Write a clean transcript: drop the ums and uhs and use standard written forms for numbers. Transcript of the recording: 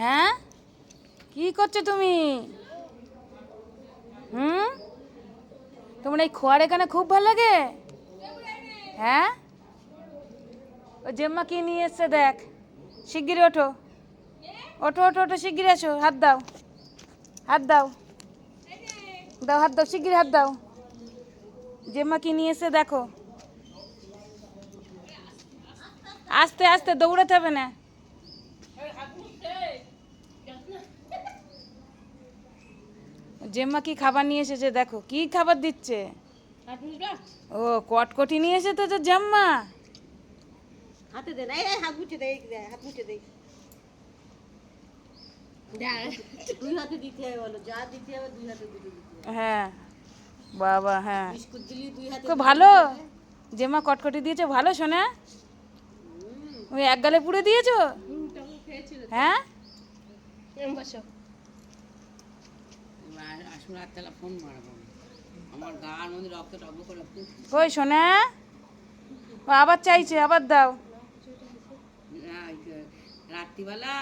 হ্যাঁ, কি করছো তুমি? তোমার এই খোয়ার এখানে খুব ভালো লাগে? হ্যাঁ, ও জেম্মা কি নিয়ে এসছে দেখ। শিগগিরি ওঠো, ওঠো ওঠো ওঠো, শিগগিরি এসো। হাত দাও, হাত দাও, দাও হাত দাও, শিগগিরি হাত দাও। জেম্মা কি নিয়ে এসছে দেখো। আস্তে আস্তে, দৌড়াতে হবে না। জেম্মা কি খাবার নিয়ে এসেছে দেখো, কি খাবার দিচ্ছে। ও কটকটি নিয়ে এসে তো তোর জেম্মা। হাতে দে না, হাত মুছে দে, হাত মুছে দে। দুই হাতে দিতে হবে, বলো যা দিতে হবে দুই হাতে দিতে হবে। হ্যাঁ বাবা, হ্যাঁ বিস্কুট দিলি দুই হাতে। খুব ভালো। জেম্মা কটকটি দিয়েছে ভালো শোনা। ওই এক গালে পুড়ে দিয়েছো? হ্যাঁ, ফোন মারবো, আমার গার মধ্যে রক্ত টক করে। কই শোনা, ও আবার চাইছে, আবার দাও। রাত্রিবেলা